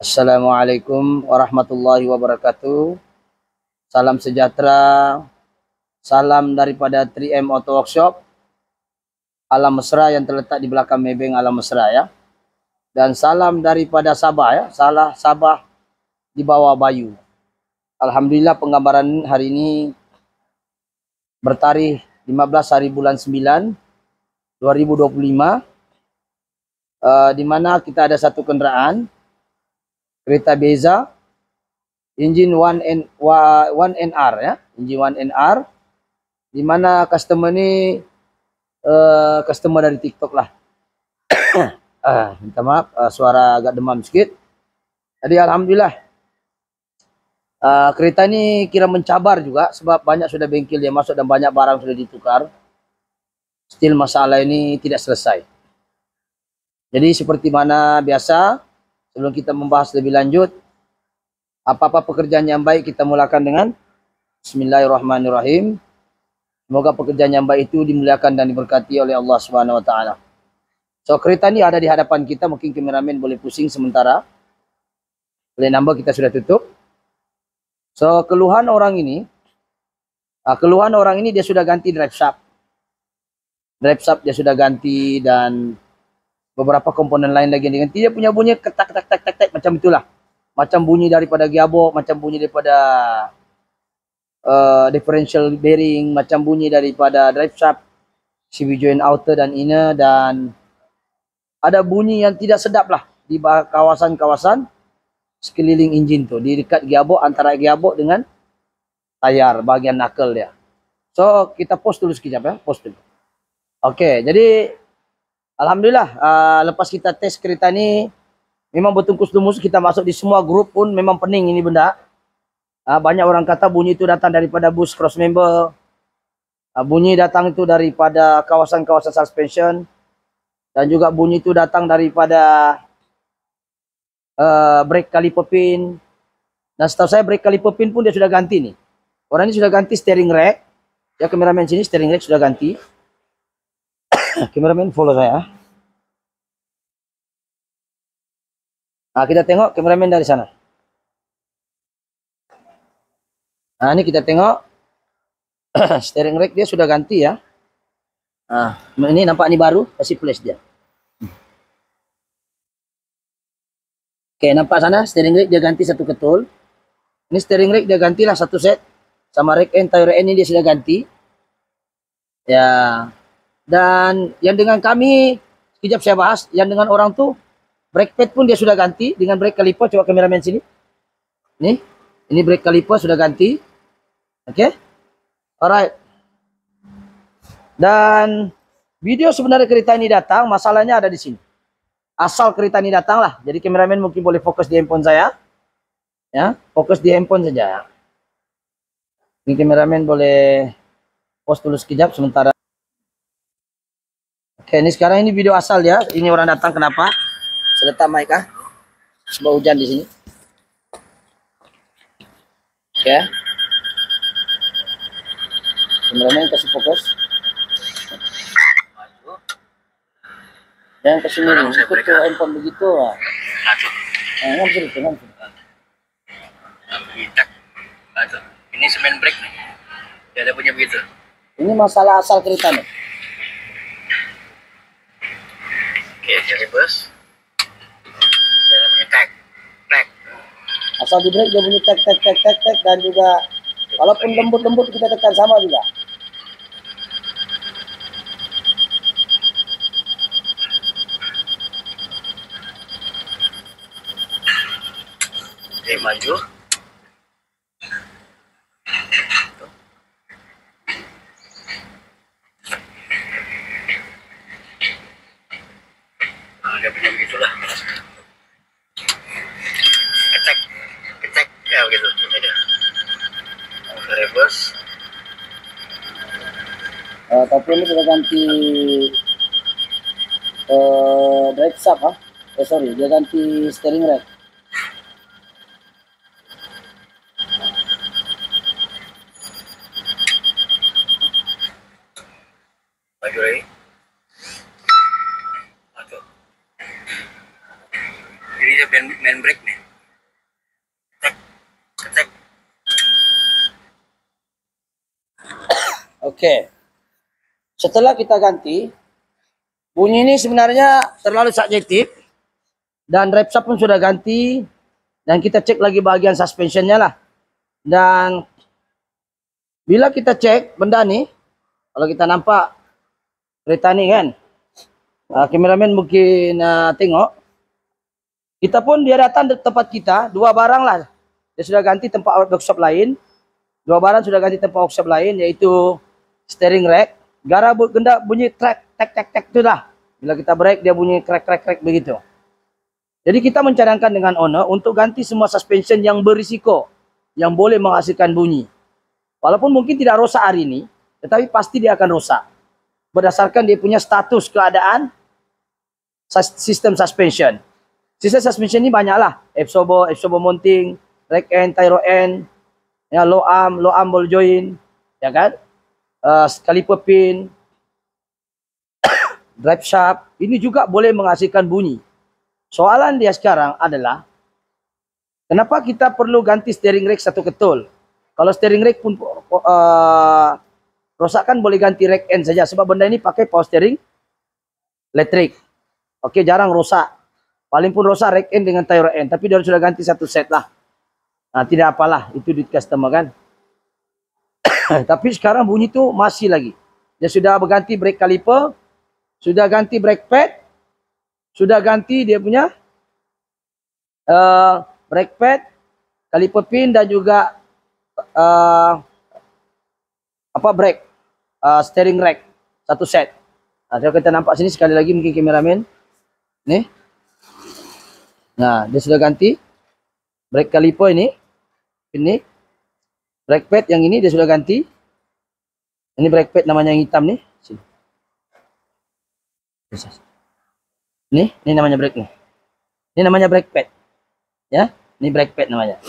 Assalamualaikum warahmatullahi wabarakatuh. Salam sejahtera. Salam daripada 3M Auto Workshop Alam Mesra yang terletak di belakang Maybank Alam Mesra ya. Dan salam daripada Sabah ya. Sabah di bawah Bayu. Alhamdulillah penggambaran hari ini bertarikh 15 hari bulan 9 2025 di mana kita ada satu kenderaan kereta Beza engine 1NR ya, engine 1NR, di mana customer ini customer dari TikTok lah. Minta maaf suara agak demam sedikit. Jadi alhamdulillah kereta ini kira mencabar juga sebab banyak sudah bengkel dia masuk dan banyak barang sudah ditukar. Still masalah ini tidak selesai. Jadi seperti mana biasa, sebelum kita membahas lebih lanjut, apa-apa pekerjaan yang baik kita mulakan dengan Bismillahirrahmanirrahim. Semoga pekerjaan yang baik itu dimuliakan dan diberkati oleh Allah Subhanahu wa taala. So kereta ini ada di hadapan kita, mungkin kameramen boleh pusing sementara. Plate number kita sudah tutup. So keluhan orang ini dia sudah ganti drive shaft. Drive shaft dia sudah ganti dan beberapa komponen lain lagi yang diganti. Dia punya bunyi ketak tak tak tak tak macam itulah. Macam bunyi daripada gearbox, macam bunyi daripada differential bearing, macam bunyi daripada drive shaft, CV joint outer dan inner, dan ada bunyi yang tidak sedap lah di kawasan-kawasan sekeliling enjin tu, di dekat gearbox, antara gearbox dengan tayar bagian knuckle dia. So kita pause dulu sekejap ya, pause dulu. Okey, jadi alhamdulillah lepas kita tes kereta ni memang bertungkus lumus, kita masuk di semua grup pun memang pening ini benda. Banyak orang kata bunyi itu datang daripada bus cross member. Bunyi datang itu daripada kawasan-kawasan suspension. Dan juga bunyi itu datang daripada brake caliper pin. Dan setahu saya brake caliper pin pun dia sudah ganti nih. Orang ini sudah ganti steering rack. Ya, kameramen sini steering rack sudah ganti. Kameramen follow saya. Kita tengok kameramen dari sana. Ini kita tengok steering rack dia sudah ganti ya. Ini nampak ini baru, kasih flash dia. Oke, nampak sana steering rack dia ganti satu ketul. Ini steering rack dia gantilah satu set. Sama rack end, tire end ini dia sudah ganti. Ya. Dan yang dengan kami, sekejap saya bahas, yang dengan orang tu brake pad pun dia sudah ganti dengan brake caliper. Coba kameramen sini. Ini brake caliper sudah ganti. Oke. Alright. Dan video sebenarnya kereta ini datang, masalahnya ada di sini. Asal kereta ini datang lah. Jadi kameramen mungkin boleh fokus di handphone saya. Ya, fokus di handphone saja. Ini kameramen boleh pause dulu sekejap sementara. Oke, ini sekarang ini video asal ya. Ini orang datang kenapa? Seletak mic kah? Sebab hujan di sini. Oke. Kameramen kasih fokus. Jangan ke sini, ikut ke handphone begitu. Ngambil. Ini semen brake nih. Dia ada punya begitu. Ini masalah asal kereta nih. Oke, jadi bos. Dia punya tag. Asal di brake dia bunyi tek tek tek tek tek, dan juga walaupun lembut-lembut kita tekan sama juga. Oke, maju. Dia punya begitulah. Kecek, ya begitu. Reverse. Tapi ini sudah ganti drive shaft sorry, dia ganti steering rack. Maju lagi. Ini dia main brake nih. Oke. Setelah kita ganti, bunyi ini sebenarnya terlalu subjektif. Dan drive shaft pun sudah ganti. Dan kita cek lagi bagian suspensionnya lah. Dan bila kita cek benda nih, kalau kita nampak kereta nih kan, kameramen mungkin tengok, kita pun dia datang di tempat kita, 2 barang lah. Dia sudah ganti tempat workshop lain. 2 barang sudah ganti tempat workshop lain, yaitu steering rack. Gara genda bunyi trek, tek itu dah. Bila kita break dia bunyi krek begitu. Jadi kita mencadangkan dengan owner untuk ganti semua suspension yang berisiko, yang boleh menghasilkan bunyi. Walaupun mungkin tidak rosak hari ini, tetapi pasti dia akan rosak. Berdasarkan dia punya status keadaan sistem suspension. Sistem suspension ini banyaklah. Absorber mounting, rack end, tyro end, ya, low arm ball joint, ya kan? Caliper pin, drive shaft, ini juga boleh menghasilkan bunyi. Soalan dia sekarang adalah, kenapa kita perlu ganti steering rack satu ketul? Kalau steering rack pun rosakan boleh ganti rack end saja, sebab benda ini pakai power steering elektrik. Oke, jarang rosak. Paling pun rosak rack end dengan tyro end, tapi dia sudah ganti satu set lah. Nah, tidak apalah, itu di customer kan. Tapi sekarang bunyi itu masih lagi. Dia sudah berganti brake caliper, sudah ganti brake pad, sudah ganti dia punya brake pad, caliper pin dan juga brake steering rack satu set. Nah, kalau kita nampak sini sekali lagi mungkin kameramen. Nih. Nah, dia sudah ganti brake caliper ini. Ini brake pad yang ini dia sudah ganti. Ini brake pad namanya yang hitam nih. Sini. Ini namanya brake nih. Ini namanya brake pad. Ya, ini brake pad namanya.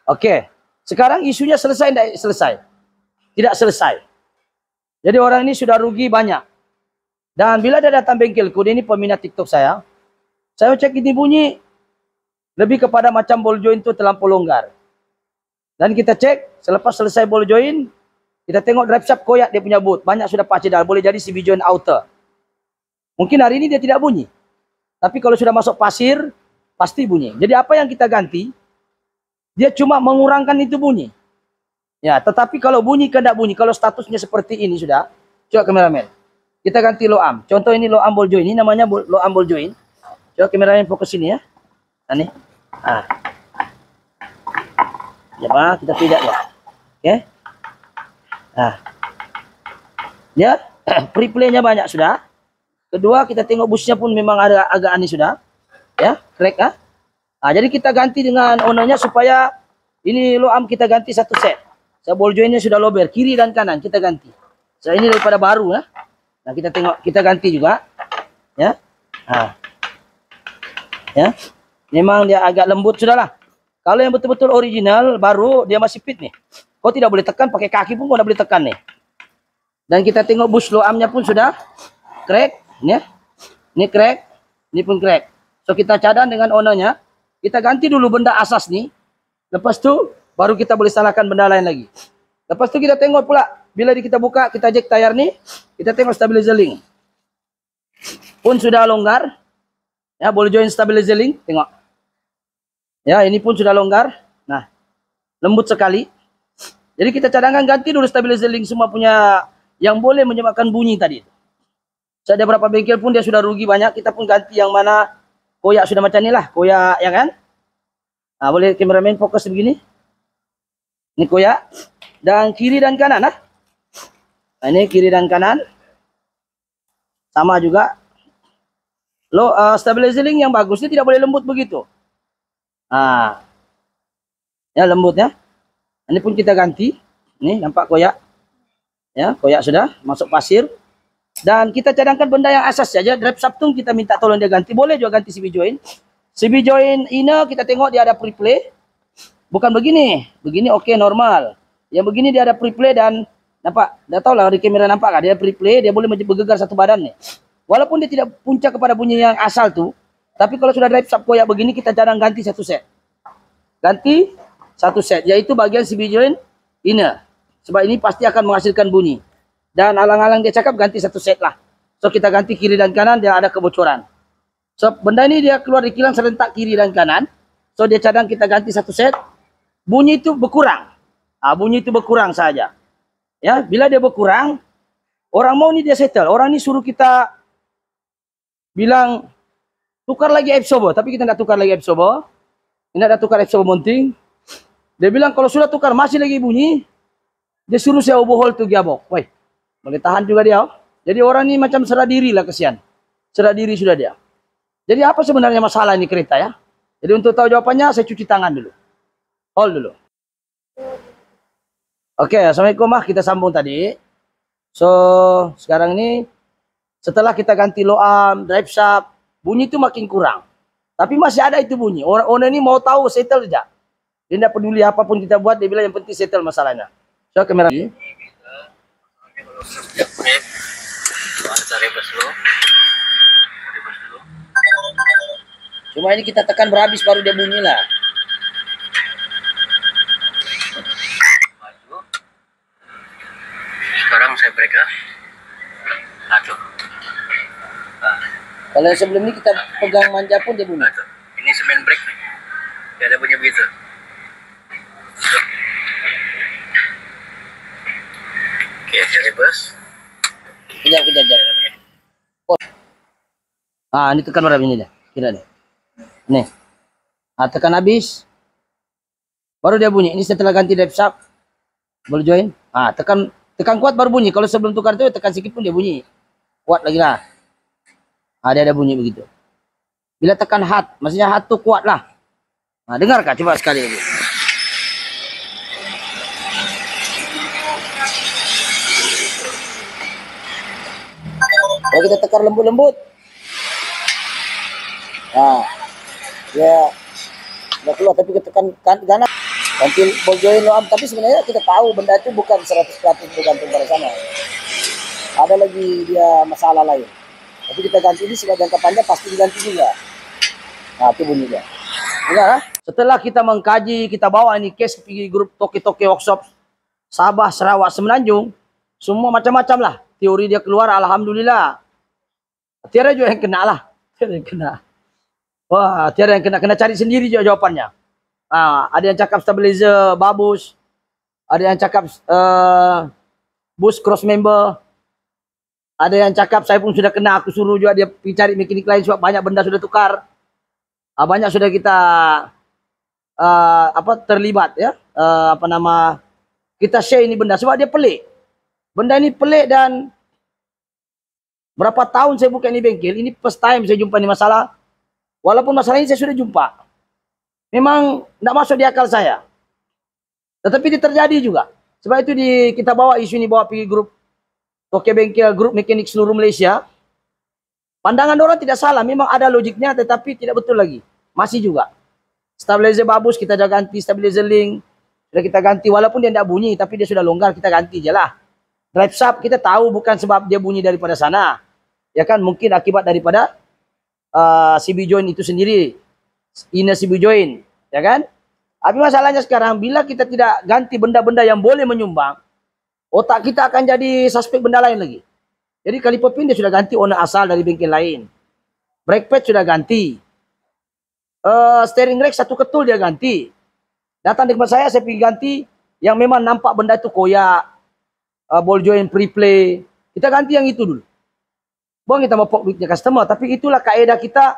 Oke. Sekarang isunya selesai tidak selesai? Tidak selesai. Jadi orang ini sudah rugi banyak. Dan bila dia datang bengkelku, dia ini peminat TikTok saya cek ini bunyi lebih kepada macam ball joint itu terlampau longgar. Dan kita cek, selepas selesai ball joint, kita tengok drive shaft koyak dia punya boot. Banyak sudah patch dah, boleh jadi CV joint outer. Mungkin hari ini dia tidak bunyi. Tapi kalau sudah masuk pasir, pasti bunyi. Jadi apa yang kita ganti, dia cuma mengurangkan itu bunyi. Ya, tetapi kalau bunyi tidak bunyi, kalau statusnya seperti ini sudah, coba kameramen. Kita ganti low arm. Contoh ini low arm ball joint, ini namanya low arm ball joint. Coba kameramen fokus sini ya. Nah, nih. Ah. Ya, kita pijak ya. Oke. Nah. Ya, pre-play-nya banyak sudah. Kedua, kita tengok busnya pun memang ada agak aneh sudah. Ya, crack ah. Nah, jadi kita ganti dengan ownernya supaya ini low arm kita ganti satu set. So, ball jointnya sudah lober, kiri dan kanan kita ganti. So, ini daripada baru ya. Nah, kita tengok, kita ganti juga. Ya. Nah. Ya. Memang dia agak lembut sudahlah. Kalau yang betul-betul original baru dia masih fit nih. Kau tidak boleh tekan, pakai kaki pun kau tidak boleh tekan nih. Dan kita tengok bush low armnya pun sudah crack, ya. Ini crack, ini pun crack. So kita cadang dengan ownernya, kita ganti dulu benda asas nih. Lepas tu baru kita boleh salahkan benda lain lagi. Lepas tu kita tengok pula bila kita buka, kita jack tayar nih, kita tengok stabilizer link. Pun sudah longgar. Ya, boleh join stabilizer link, tengok. Ya, ini pun sudah longgar. Nah, lembut sekali. Jadi kita cadangkan ganti dulu stabilizer link semua punya yang boleh menyebabkan bunyi tadi. So, ada beberapa bengkel pun dia sudah rugi banyak. Kita pun ganti yang mana koyak sudah macam ni lah. Koyak, ya kan? Nah, boleh kameramen fokus begini. Ini koyak. Dan kiri dan kanan. Nah, ini kiri dan kanan. Sama juga. Stabilizer link yang bagus ini tidak boleh lembut begitu. Nah, ya lembut ya. Ini pun kita ganti. Ini nampak koyak. Ya, koyak sudah masuk pasir. Dan kita cadangkan benda yang asas saja. Drive shaft pun kita minta tolong dia ganti. Boleh juga ganti CV joint. CV joint inner kita tengok dia ada pre-play. Bukan begini. Begini oke, normal. Yang begini dia ada pre-play dan nampak. Dah tahu lah di kamera nampak kan? Dia pre-play, dia boleh bergegar satu badan nih. Walaupun dia tidak puncak kepada bunyi yang asal tuh. Tapi kalau sudah drive shaft koyak begini kita cadang ganti satu set. Ganti satu set. Yaitu bagian CV joint inner. Sebab ini pasti akan menghasilkan bunyi. Dan alang-alang dia cakap ganti satu set lah. So kita ganti kiri dan kanan, dia ada kebocoran. So benda ini dia keluar di kilang serentak kiri dan kanan. So dia cadang kita ganti satu set. Bunyi itu berkurang. Bunyi itu berkurang saja. Ya, bila dia berkurang, orang mau ni dia settle. Orang ni suruh kita bilang tukar lagi absorber, tapi kita tidak tukar lagi absorber. Tidak ada tukar absorber mounting. Dia bilang kalau sudah tukar masih lagi bunyi, dia suruh saya overhaul tu gearbox. Woi, boleh tahan juga dia. Jadi orang ni macam serah diri lah, kesian. Serah diri sudah dia. Jadi apa sebenarnya masalah ini kereta ya? Jadi untuk tahu jawapannya saya cuci tangan dulu. Hold dulu. Oke, Assalamualaikum kita sambung tadi. So sekarang ini setelah kita ganti low arm, drive shaft, bunyi itu makin kurang. Tapi masih ada itu bunyi. Orang ini mau tahu settle saja. Dia tidak peduli apapun kita buat, dia bilang yang penting settle masalahnya. So kamera ini. Cuma ini kita tekan berhabis baru dia bunyi lah. Sekarang saya break ya. Kalau yang sebelum ini kita pegang manja pun dia bunyi. Ini semen brake nih. Dia ada bunyi begitu. Oke, saya reverse. Kejap. Ini tekan berapa ini dah? Kira deh. Nih. Tekan habis. Baru dia bunyi. Ini setelah ganti drive shaft. Boleh join. Tekan kuat baru bunyi. Kalau sebelum tukar itu tekan sedikit pun dia bunyi. Kuat lagi lah. Dia ada bunyi begitu. Bila tekan hard, maksudnya hard tu kuat lah. Dengar kah? Coba sekali lagi. Kalau kita tekan lembut-lembut, dia nggak keluar, tapi kita tekan ganas. Ganti ball joint low arm, tapi sebenarnya kita tahu benda itu bukan 100% bergantung pada sana. Ada lagi dia masalah lain. Tapi kita ganti ini sebagai jangka panjang pasti diganti juga. Itu bunyinya. Dengar, setelah kita mengkaji, kita bawa ini case pergi grup Toke-Toke Workshop Sabah, Sarawak, Semenanjung, semua macam-macam lah. Teori dia keluar, alhamdulillah. Tiada juga yang kena lah. Tiada yang kena. Wah, tiada yang kena cari sendiri juga jawapannya. Ada yang cakap stabilizer bagus, ada yang cakap boost cross member, ada yang cakap saya pun sudah kena, aku suruh juga dia pergi cari mekanik lain sebab banyak benda sudah tukar, banyak sudah kita terlibat ya, kita share ini benda sebab dia pelik. Benda ini pelik dan berapa tahun saya buka ini bengkel, ini first time saya jumpa ini masalah. Walaupun masalah ini saya sudah jumpa. Memang tidak masuk di akal saya. Tetapi ini terjadi juga. Sebab itu kita bawa isu ini, bawa pergi grup Toke Bengkel, grup mekanik seluruh Malaysia. Pandangan orang tidak salah. Memang ada logiknya tetapi tidak betul lagi. Masih juga. Stabilizer bagus kita dah ganti. Stabilizer link sudah kita ganti. Walaupun dia tidak bunyi tapi dia sudah longgar, kita ganti je lah. Drive shaft kita tahu bukan sebab dia bunyi daripada sana. Ya kan, mungkin akibat daripada CB joint itu sendiri. Inner CB joint, ya kan? Tapi masalahnya sekarang bila kita tidak ganti benda-benda yang boleh menyumbang, otak kita akan jadi suspek benda lain lagi. Jadi kaliper pin dia sudah ganti owner asal dari bengkel lain. Brake pad sudah ganti. Steering rack satu ketul dia ganti. Datang di tempat saya pergi ganti yang memang nampak benda itu koyak, ball joint pre-play. Kita ganti yang itu dulu. Buang kita mau pok duitnya customer, tapi itulah kaedah kita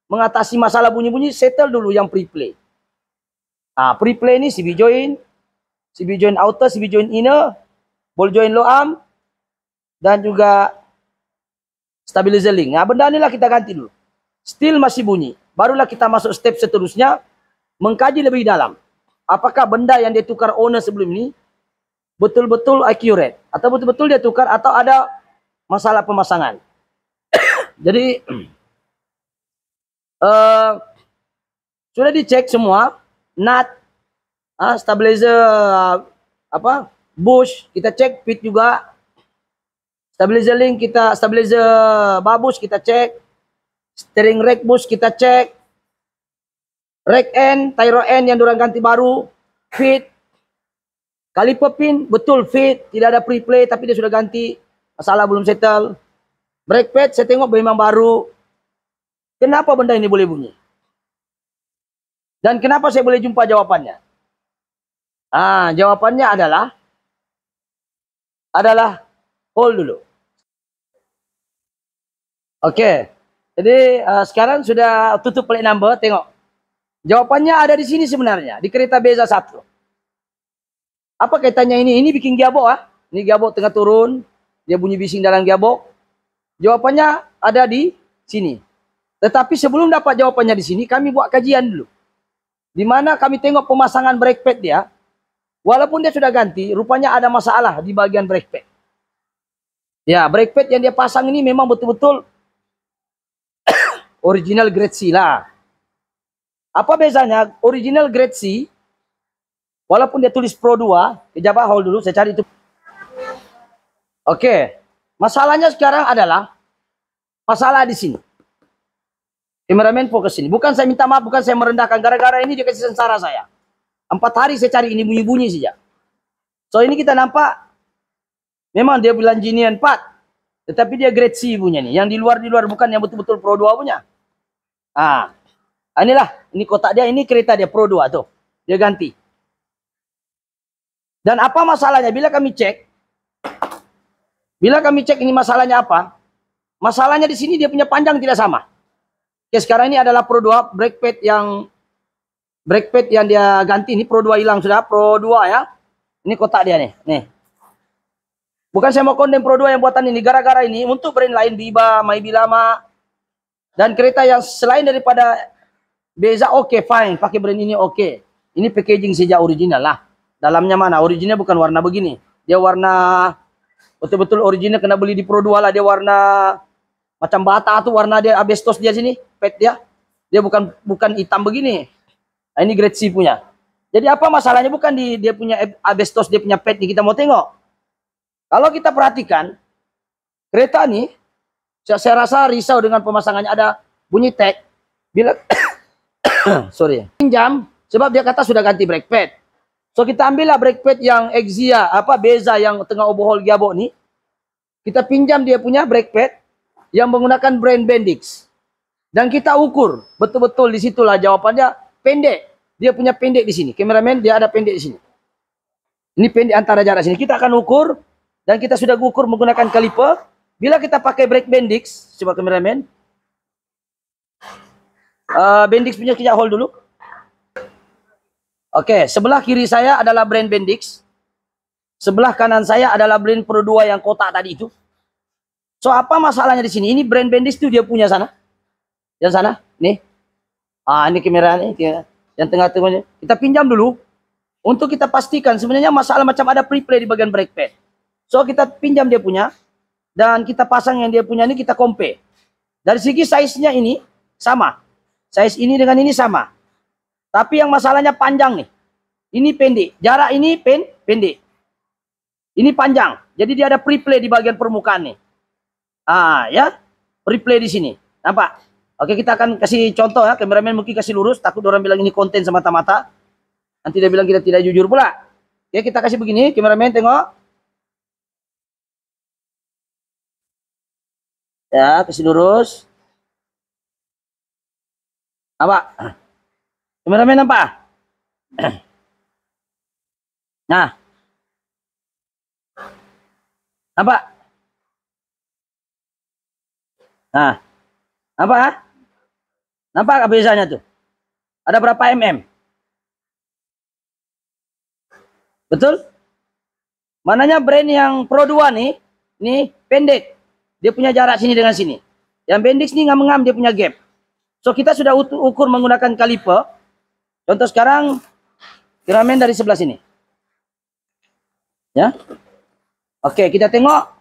mengatasi masalah bunyi-bunyi, settle dulu yang pre-play. Pre-play ini CB joint outer, CB joint inner, ball joint low arm, dan juga stabilizer link. Benda inilah kita ganti dulu. Still masih bunyi. Barulah kita masuk step seterusnya, mengkaji lebih dalam. Apakah benda yang dia tukar owner sebelum ini betul-betul accurate, atau betul-betul dia tukar, atau ada masalah pemasangan. Jadi sudah dicek semua, nut, stabilizer bush kita cek, pit juga, stabilizer link kita, stabilizer babus kita cek, steering rack bush kita cek, rack end, tyro end yang diorang ganti baru, fit, Kaliper pin betul fit, tidak ada pre-play tapi dia sudah ganti, masalah belum settle. Brake pad saya tengok memang baru. Kenapa benda ini boleh bunyi? Dan kenapa saya boleh jumpa jawapannya? Jawapannya adalah hold dulu. Oke. Jadi sekarang sudah tutup plate number, tengok. Jawapannya ada di sini sebenarnya, di kereta Beza 1. Apa kaitannya ini? Ini bikin gearbox Ini gearbox tengah turun, dia bunyi bising dalam gearbox. Jawabannya ada di sini. Tetapi sebelum dapat jawabannya di sini, kami buat kajian dulu. Di mana kami tengok pemasangan brake pad dia. Walaupun dia sudah ganti, rupanya ada masalah di bagian brake pad. Ya, brake pad yang dia pasang ini memang betul-betul original grade C lah. Apa bezanya? Original grade C, walaupun dia tulis Pro 2, kejap hold dulu, saya cari itu. Oke. Masalahnya sekarang adalah masalah di sini. Kameramen fokus sini. Bukan saya minta maaf, bukan saya merendahkan. Gara-gara ini dia kasih sengsara saya. 4 hari saya cari ini bunyi-bunyi saja. So ini kita nampak memang dia bilang Genian 4. Tetapi dia grade C punya nih. Yang di luar bukan yang betul-betul Pro 2 punya. Inilah. Ini kotak dia. Ini kereta dia Pro 2 tuh. Dia ganti. Dan apa masalahnya? Bila kami cek ini masalahnya apa? Masalahnya di sini dia punya panjang tidak sama. Oke, sekarang ini adalah Pro 2 brake pad yang dia ganti. Ini Pro 2 hilang sudah. Pro 2 ya. Ini kotak dia nih. Nih. Bukan saya mau kondem Pro 2 yang buatan ini. Gara-gara ini untuk brand lain Biba, Maibi lama. Dan kereta yang selain daripada Beza oke, fine. Pakai brand ini oke. Ini packaging sejak original lah. Dalamnya mana? Original bukan warna begini. Dia warna betul-betul original, kena beli di Pro 2 lah. Dia warna macam bata tuh, warna dia asbestos dia sini, pet dia. Dia bukan hitam begini. Ini grade C punya. Jadi apa masalahnya? Bukan di dia punya asbestos, dia punya pet nih. Kita mau tengok. Kalau kita perhatikan kereta nih, saya rasa risau dengan pemasangannya. Ada bunyi tag. Bila sorry, pinjam sebab dia kata sudah ganti brake pad. So kita ambillah brake pad yang Exia, Beza yang tengah overhaul gearbox nih. Kita pinjam dia punya brake pad yang menggunakan brand Bendix. Dan kita ukur, betul-betul di situlah jawabannya pendek. Dia punya pendek di sini. Kameramen dia ada pendek di sini. Ini pendek antara jarak sini. Kita akan ukur dan kita sudah ukur menggunakan kaliper. Bila kita pakai brake Bendix, coba kameramen. Bendix punya kita hold dulu. Oke, sebelah kiri saya adalah brand Bendix. Sebelah kanan saya adalah brand Pro 2 yang kotak tadi itu. So, apa masalahnya di sini? Ini brand Bendix itu dia punya sana. Yang sana, nih. Ini kamera nih. Yang tengah-tengahnya. Kita pinjam dulu. Untuk kita pastikan sebenarnya masalah macam ada pre-play di bagian brake pad. So, kita pinjam dia punya. Dan kita pasang yang dia punya ini, kita compare. Dari segi size-nya ini, sama. Size ini dengan ini sama. Tapi yang masalahnya panjang nih. Ini pendek. Jarak ini pendek. Ini panjang. Jadi dia ada pre-play di bagian permukaan nih. Ya. Pre-play di sini. Nampak? Oke, kita akan kasih contoh ya. Kameramen mungkin kasih lurus. Takut orang bilang ini konten semata-mata. Nanti dia bilang kita tidak jujur pula. Oke, kita kasih begini. Kameramen tengok. Ya, kasih lurus. Nampak? Kameramen nampak? Nah. Nampak? Nah. Nampak? Nampak bezanya tuh? Ada berapa mm? Betul? Mananya brand yang Pro 2 nih, ini pendek. Dia punya jarak sini dengan sini. Yang Bendix nih ngam-ngam, dia punya gap. So kita sudah ukur menggunakan kaliper. Contoh sekarang kameramen dari sebelah sini. Ya. Oke, kita tengok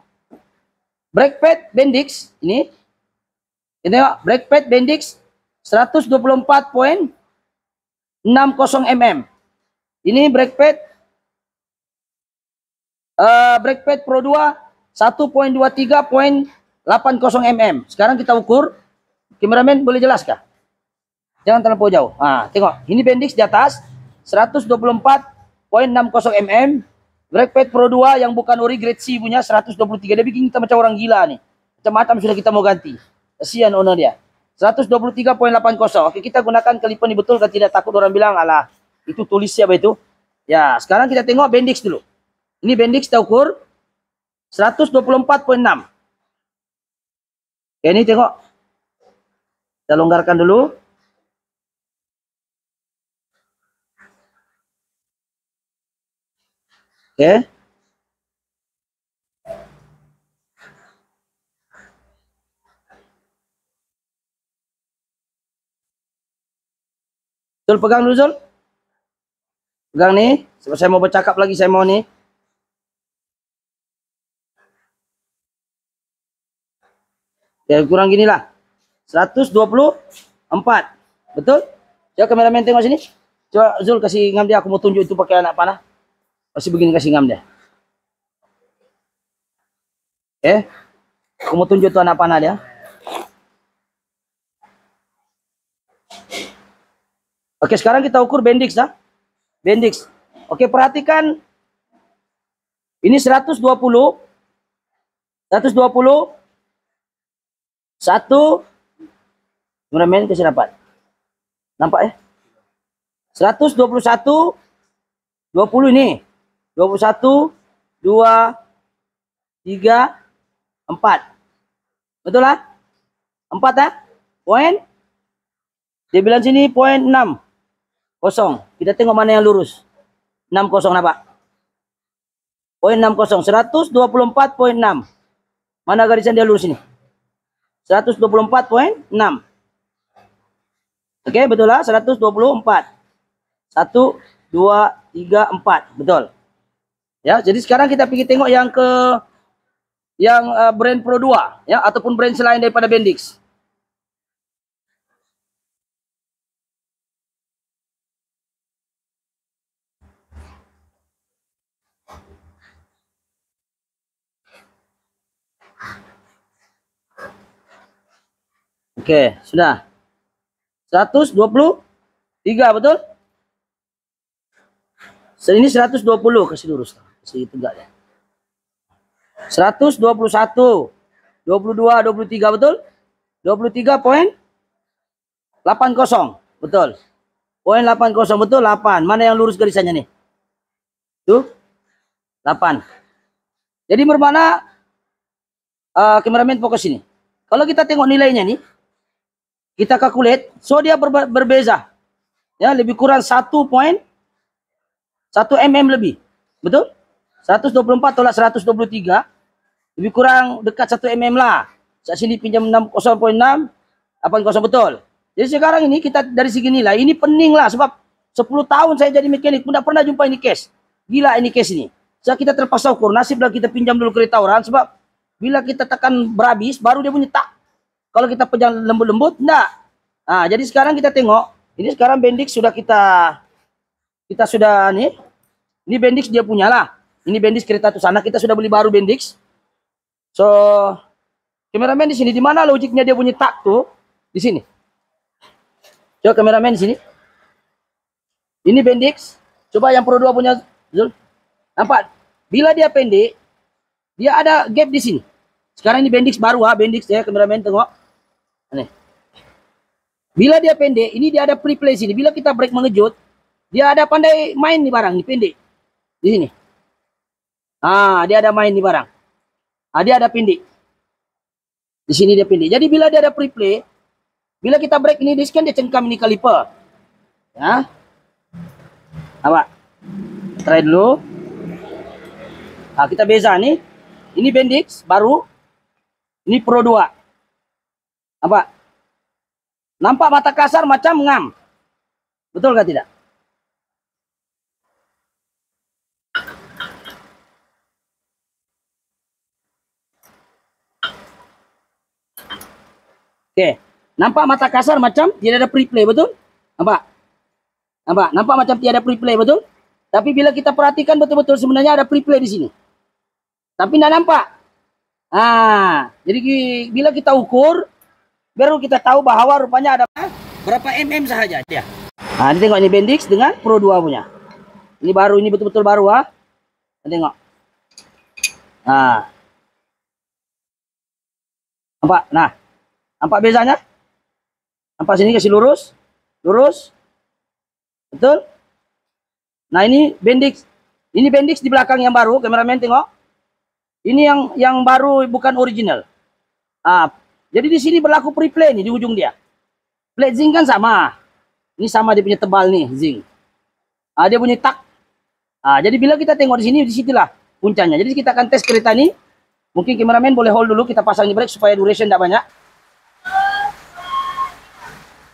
brake pad Bendix ini. Kita tengok brake pad Bendix 124.60 mm. Ini brake pad Pro 2 1.23.80 mm. Sekarang kita ukur. Kameramen boleh jelas kah? Jangan terlalu jauh. Tengok. Ini Bendix di atas 124.60 mm. Brake pad Pro 2 yang bukan ori grade C punya 123. Dia bikin kita macam orang gila nih. Macam-macam sudah kita mau ganti. Kasihan owner dia. 123.80. Oke, kita gunakan kaliper ini betul kan tidak, takut orang bilang alah itu tulis siapa itu. Ya, sekarang kita tengok Bendix dulu. Ini Bendix kita ukur 124.6. Oke, ini tengok. Kita longgarkan dulu. Oke. Zul, pegang dulu Zul. Pegang nih. Sebab saya mau bercakap lagi, saya mau nih. Ya kurang gini lah. 124. Betul? Coba kameramen tengok sini. Coba Zul kasih ngam dia, aku mau tunjuk itu pakai anak panah. Masih begini kasih ngam dia. Aku mau tunjuk tuh anak panah dia. Oke, sekarang kita ukur Bendix dah. Bendix. Oke, perhatikan. Ini 120. 120. 1. Kameramen kasih dapat. Nampak ya? 121. 20 ini. 21, 2, 3, 4. Betul lah? 4 ya? Poin. Dia bilang sini poin 6. Kosong. Kita tengok mana yang lurus. 60 nampak? Poin 60. 124.6. Mana garisan dia lurus ini? 124.6. Oke, betul lah? 124. 1, 2, 3, 4. Betul. Ya, jadi sekarang kita pergi tengok yang brand Pro 2 ya, ataupun brand selain daripada Bendix. Oke, sudah. 123, betul? Ini 120, kasih lurus. Kasih tegak ya. 121, 22, 23, betul? 23.80, betul. Poin 80, betul, 8. Mana yang lurus garisannya nih? Tuh, 8. Jadi bermakna, kameramen fokus ini. Kalau kita tengok nilainya nih, kita calculate, so dia berbeza. Ya, lebih kurang 1 mm lebih. Betul? 124 tolak 123. Lebih kurang dekat 1 mm lah. Saat sini pinjam 60.6, 80, betul. Jadi sekarang ini kita dari segi nilai, ini pening lah. Sebab 10 tahun saya jadi mekanik, pun tidak pernah jumpa ini case. Gila ini case ini. So kita terpaksa ukur, nasib lah kita pinjam dulu kereta orang. Sebab bila kita tekan berhabis, baru dia bunyi tak. Kalau kita pegang lembut-lembut, enggak. Nah, jadi sekarang kita tengok. Ini sekarang Bendix sudah kita sudah nih. Ini Bendix dia punya lah. Ini Bendix kereta tuh sana, kita sudah beli baru Bendix. So, kameramen di sini, di mana logiknya dia bunyi tak tuh? Di sini. Coba kameramen di sini. Ini Bendix. Coba yang Pro 2 punya, Zul. Nampak? Bila dia pendek, dia ada gap di sini. Sekarang ini Bendix baru, Bendix ya, kameramen tengok. Nih. Bila dia pendek, ini dia ada pre-play sini. Bila kita break mengejut, dia ada pandai main nih barang, nih pendek. Di sini. Dia ada main nih barang. Dia ada pendek. Di sini dia pendek. Jadi bila dia ada pre-play, bila kita break ini, dia kan dia cengkam ini kaliper. Ya. Apa? Try dulu. Kita beza nih. Ini Bendix baru. Ini Pro 2. Apa? Nampak mata kasar macam ngam. Betul nggak tidak? Oke. Nampak mata kasar macam tidak ada pre-play, betul? Nampak? Nampak? Nampak macam tiada pre-play, betul? Tapi bila kita perhatikan betul-betul sebenarnya ada pre-play di sini. Tapi tidak nampak. Jadi bila kita ukur, baru kita tahu bahwa rupanya ada berapa mm sahaja dia. Ini tengok ini Bendix dengan Pro 2 punya. Ini baru, ini betul-betul baru Tengok. Nah. Nampak? Nah. Nampak bezanya? Nampak sini kasih lurus. Lurus. Betul? Nah, ini Bendix. Ini Bendix di belakang yang baru, kameramen tengok. Ini yang baru, bukan original. Nah, jadi di sini berlaku pre-play nih di ujung dia. Plate zinc kan sama. Ini sama dia punya tebal nih, zinc. Nah, dia bunyi tak. Nah, jadi bila kita tengok di sini, disitulah puncanya. Jadi kita akan tes kereta ini. Mungkin kameramen boleh hold dulu, kita pasang brake supaya duration tidak banyak.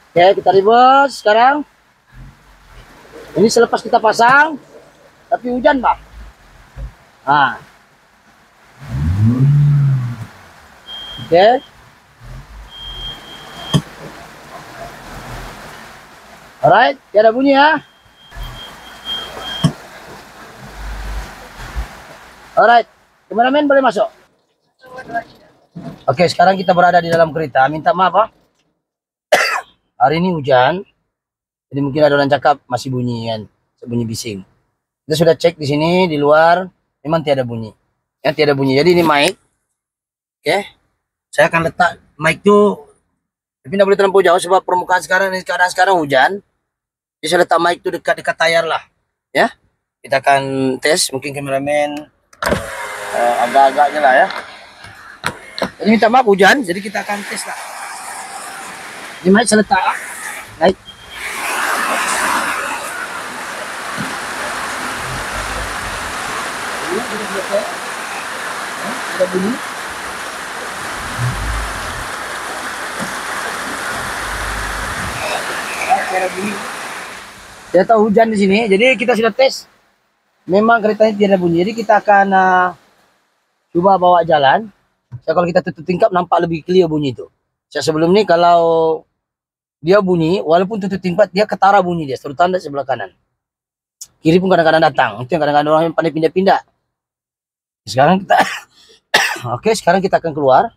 Oke, kita reverse sekarang. Ini selepas kita pasang, tapi hujan, Pak. Nah. Oke. Alright, tiada bunyi ya. Alright, kameramen boleh masuk. Oke, sekarang kita berada di dalam kereta. Minta maaf, Pak. Hari ini hujan. Jadi mungkin ada orang cakap masih bunyi kan, bunyi bising. Kita sudah cek di sini di luar, memang tiada bunyi. Ya, tiada bunyi. Jadi ini mic. Oke. Saya akan letak mic itu, tapi tidak boleh terlampau jauh sebab permukaan sekarang ini keadaan sekarang hujan. Jadi saya letak mic itu dekat-dekat tayar lah. Ya. Kita akan tes, mungkin kameramen agak-agaknya lah ya. Jadi minta maaf hujan, jadi kita akan tes lah. Ini mic saya letak. Naik. Sudah bunyi. Saya tahu hujan di sini, jadi kita sudah tes. Memang keretanya tidak bunyi, jadi kita akan coba bawa jalan. Kalau kita tutup tingkap nampak lebih clear bunyi itu. Sebelum ini kalau dia bunyi, walaupun tutup tingkap dia ketara bunyi dia, terutama di sebelah kanan. Kiri pun kadang-kadang datang, itu yang kadang-kadang orang yang pandai pindah-pindah. Sekarang kita oke, sekarang kita akan keluar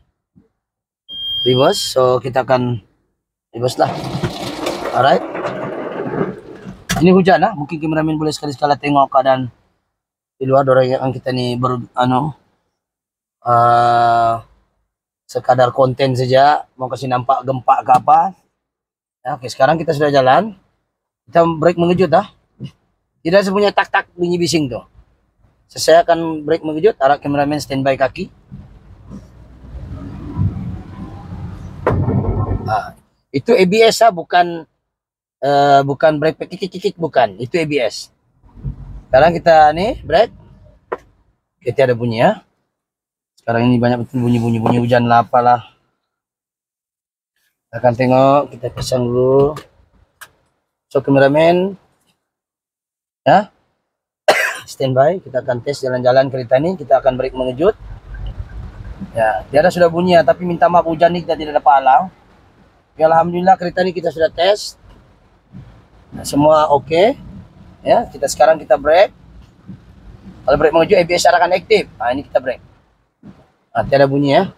reverse, so kita akan reverse lah. Alright, ini hujan lah, mungkin kameramen boleh sekali-sekala tengok keadaan di luar. Orang yang kita nih baru sekadar konten saja, mau kasih nampak gempa ke apa ya. Oke, sekarang kita sudah jalan, kita break mengejut dah. Tidak sepunya tak-tak bunyi bising tuh. Saya akan break mengejut, harap kameramen standby kaki. Itu ABS bukan brake kikik bukan, itu ABS. Sekarang kita nih break. Kita ada bunyi ya. Sekarang ini banyak betul bunyi hujan lah apalah. Kita akan tengok, kita pasang dulu. So kameramen ya. Standby, kita akan tes jalan-jalan kereta ini, kita akan break mengejut. Ya, tiada sudah bunyi ya, tapi minta maaf hujan ini kita tidak dapat halang. Ya, alhamdulillah kereta ini kita sudah tes. Nah, semua oke. Ya, sekarang kita break. Kalau break mengejut ABS akan aktif. Nah, ini kita break. Nah, tiada bunyi ya.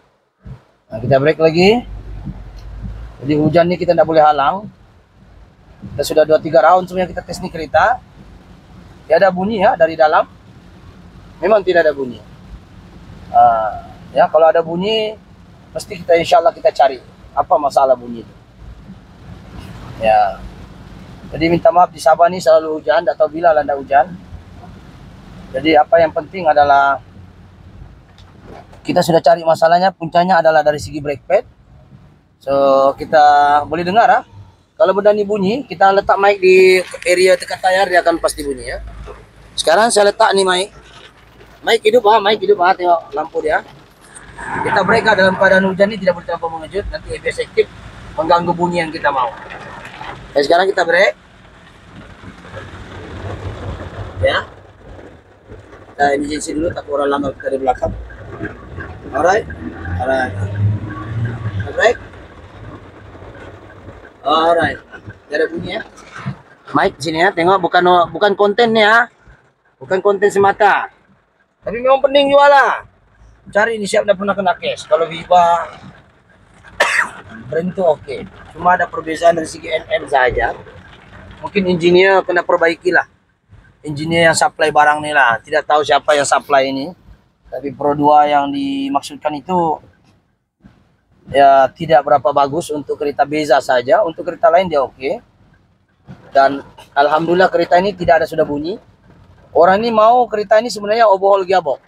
Nah, kita break lagi. Jadi hujan ini kita tidak boleh halang. Kita sudah 2-3 round sebenarnya kita tes nih kereta. Tidak ada bunyi ya dari dalam. Memang tidak ada bunyi. Ya, kalau ada bunyi pasti kita insya Allah kita cari apa masalah bunyi itu. Ya. Jadi minta maaf di Sabah ini selalu hujan, tidak tahu bila landa hujan. Jadi apa yang penting adalah kita sudah cari masalahnya, puncanya adalah dari segi brake pad. So kita boleh dengar ya. Kalau benda ini bunyi, kita letak mic di area dekat tayar, dia akan pasti bunyi ya. Sekarang saya letak nih mic. Mic hidup tengok lampu dia. Kita break dalam keadaan hujan ini tidak boleh terlampau mengejut, nanti ABS aktif mengganggu bunyi yang kita mau. Dan sekarang kita break. Ya. Kita emergency dulu, takut orang lama dari belakang. Alright. Kita break. Alright. Tidak ada bunyi ya. Mic sini ya, tengok bukan kontennya ya. Bukan konten semata. Tapi memang penting juga lah. Cari ini siap dah pernah kena case. Kalau Viva brand itu oke. Cuma ada perbedaan dari segi NM saja. Mungkin engineer kena perbaiki lah. engineer yang supply barang ni lah. Tidak tahu siapa yang supply ini. Tapi Pro 2 yang dimaksudkan itu ya tidak berapa bagus untuk kereta Beza saja. Untuk kereta lain dia okey. Dan alhamdulillah kereta ini tidak ada sudah bunyi. Orang ini mau kereta ini sebenarnya overhaul gearbox.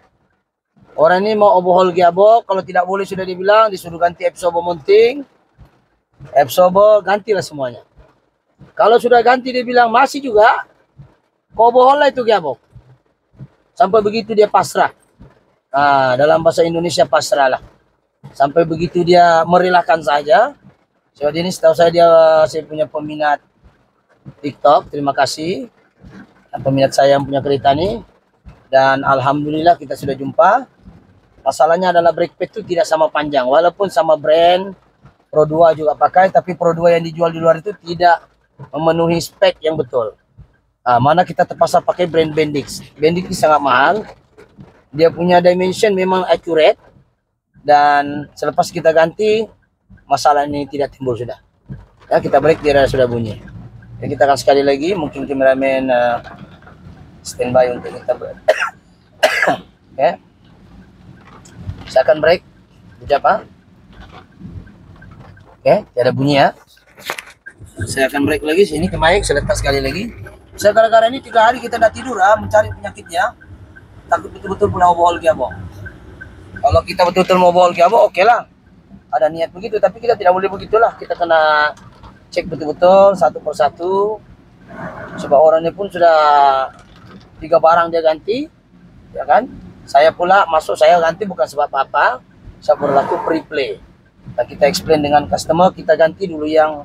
Orang ini mau overhaul gearbox. Kalau tidak boleh sudah dibilang disuruh ganti absorber mounting. Absorber gantilah semuanya. Kalau sudah ganti dia bilang masih juga, kau overhaul lah itu gearbox. Sampai begitu dia pasrah. Dalam bahasa Indonesia pasrah lah. Sampai begitu dia merelakan saja. Sebab ini setahu saya punya peminat TikTok. Terima kasih peminat saya yang punya kereta ini. Dan alhamdulillah kita sudah jumpa. Masalahnya adalah brake pad itu tidak sama panjang. Walaupun sama brand, Pro 2 juga pakai, tapi Pro 2 yang dijual di luar itu tidak memenuhi spek yang betul. Mana kita terpaksa pakai brand Bendix. Bendix sangat mahal. Dia punya dimension memang accurate. Dan selepas kita ganti, masalah ini tidak timbul sudah. Ya, kita break dia sudah bunyi. Ya, kita akan sekali lagi, mungkin kameramen standby untuk kita break. Okay. Saya akan break. Berapa? Oke, tiada bunyi ya. Saya akan break lagi sini ke mic, saya letak sekali lagi. Saya gara-gara ini 3 hari kita tidak tidur mencari penyakitnya. Takut betul-betul punya overhaul gearbox. Kalau kita betul-betul mau overhaul gearbox, oke lah. Ada niat begitu, tapi kita tidak boleh begitulah. Kita kena cek betul-betul satu persatu. Sebab orang ini pun sudah 3 barang dia ganti, ya kan? Saya pula masuk saya ganti bukan sebab apa-apa. Saya berlaku pre-play. Nah, kita explain dengan customer, kita ganti dulu yang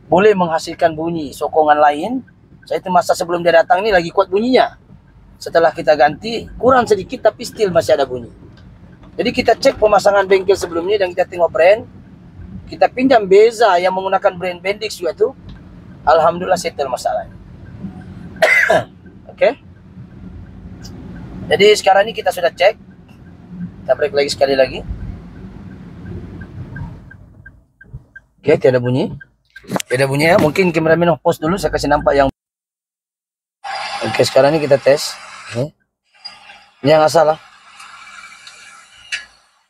boleh menghasilkan bunyi, sokongan lain. Saya itu masa sebelum dia datang ini lagi kuat bunyinya. Setelah kita ganti, kurang sedikit tapi still masih ada bunyi. Jadi kita cek pemasangan bengkel sebelumnya dan kita tengok brand. Kita pinjam Beza yang menggunakan brand Bendix juga tuh. Alhamdulillah settle masalahnya. Oke. Jadi sekarang ini kita sudah cek. Kita break lagi sekali lagi. Oke, tiada bunyi. Tiada bunyi ya. Mungkin kameramen pause dulu, saya kasih nampak yang. Oke, sekarang ini kita tes. Ini yang asal lah.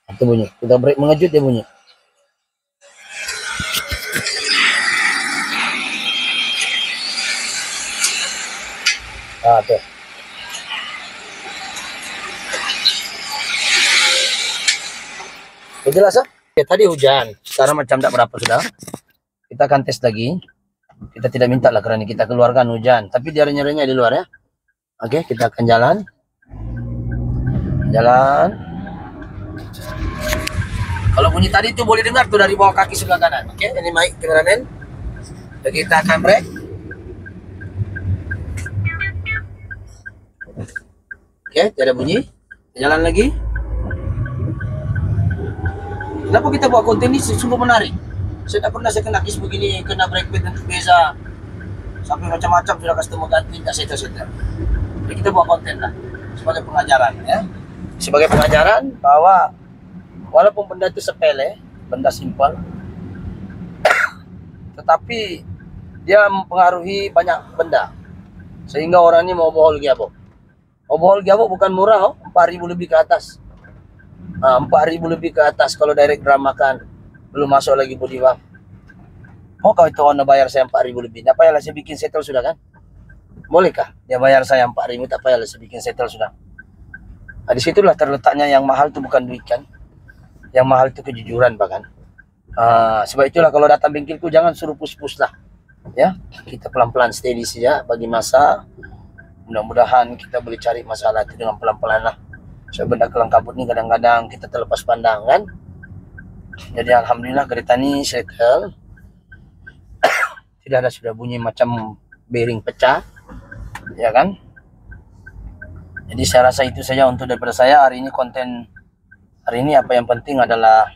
Itu bunyi. Kita break mengejut dia bunyi. Tuh. Jelas ya? Oke, tadi hujan. Sekarang macam tak berapa sudah. Kita akan tes lagi. Kita tidak minta lah kerana kita keluarkan hujan. Tapi dia renyah-renyah di luar ya. Oke, kita akan jalan. Jalan. Kalau bunyi tadi itu boleh dengar tuh dari bawah kaki sebelah kanan. Oke, ini mic kameramen. Jadi kita akan break. Oke, tidak ada bunyi. Jalan lagi. Kenapa kita buat konten ini sungguh menarik? Saya tak pernah saya kena kis begini, kena brake pad untuk Beza. Sampai macam-macam sudah customer ganti, tak settle-settle. Jadi kita buat konten lah. Sebagai pengajaran ya. Sebagai pengajaran bahwa walaupun benda itu sepele, benda simpel, tetapi dia mempengaruhi banyak benda. Sehingga orang ini mau overhaul gearbox. Overhaul gearbox bukan murah, 4.000 lebih ke atas. 4.000 lebih ke atas kalau direct drum makan. Belum masuk lagi body bump. Mau kau itu owner bayar saya 4.000 lebih? Tak payahlah saya bikin settle sudah kan? Bolehkah dia bayar saya 4.000? Tak payahlah saya bikin settle sudah. Di situlah terletaknya yang mahal itu bukan duit kan? Yang mahal itu kejujuran bahkan. Sebab itulah kalau datang bengkelku jangan suruh push-push lah. Ya, kita pelan-pelan steady saja bagi masa. Mudah-mudahan kita boleh cari masalah itu dengan pelan-pelan lah. So, benda kelang kabut ni kadang-kadang kita terlepas pandang kan. Jadi alhamdulillah kereta ni settle. Tidak ada sudah bunyi macam bearing pecah, ya kan. Jadi saya rasa itu saja untuk daripada saya hari ini. Konten hari ini apa yang penting adalah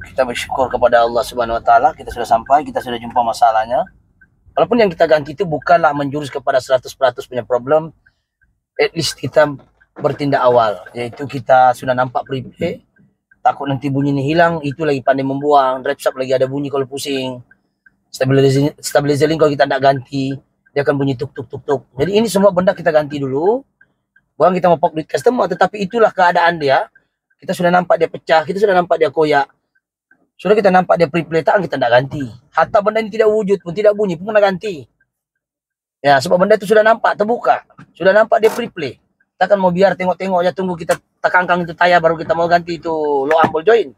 kita bersyukur kepada Allah Subhanahu Wa Taala. Kita sudah sampai, kita sudah jumpa masalahnya. Walaupun yang kita ganti itu bukanlah menjurus kepada 100% punya problem, at least kita bertindak awal, yaitu kita sudah nampak pre-play. Takut nanti bunyi ini hilang, itu lagi pandai membuang, drive shaft lagi ada bunyi kalau pusing. Stabilizer link kalau kita tidak ganti, dia akan bunyi tuk tuk tuk tuk. Jadi ini semua benda kita ganti dulu. Bukan kita mau pok duit customer, tetapi itulah keadaan dia. Kita sudah nampak dia pecah, kita sudah nampak dia koyak. Sudah kita nampak dia pre-play, kita tidak ganti. Hatta benda ini tidak wujud pun, tidak bunyi pun kena ganti. Ya, sebab benda itu sudah nampak, terbuka. Sudah nampak dia pre-play. Kita kan mau biar tengok-tengok aja, tunggu kita tekankan itu tayar, baru kita mau ganti itu low ball joint.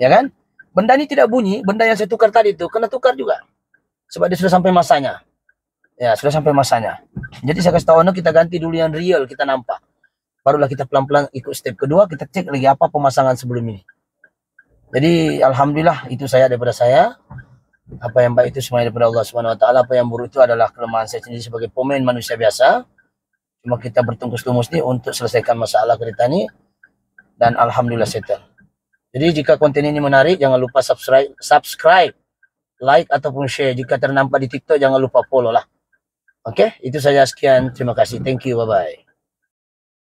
Ya kan? Benda ini tidak bunyi, benda yang saya tukar tadi itu kena tukar juga. Sebab dia sudah sampai masanya. Ya, sudah sampai masanya. Jadi saya kasih tahu anda, kita ganti dulu yang real, kita nampak. Barulah kita pelan-pelan ikut step kedua, kita cek lagi apa pemasangan sebelum ini. Jadi alhamdulillah itu daripada saya. Apa yang baik itu semuanya daripada Allah Subhanahu wa taala, apa yang buruk itu adalah kelemahan saya sendiri sebagai pemain manusia biasa. Cuma kita bertungkus-lumus nih untuk selesaikan masalah kita ini, dan alhamdulillah settle. Jadi jika konten ini menarik, jangan lupa subscribe, like ataupun share. Jika ternampak di TikTok, jangan lupa follow lah. Oke, itu saja, sekian. Terima kasih. Thank you. Bye-bye.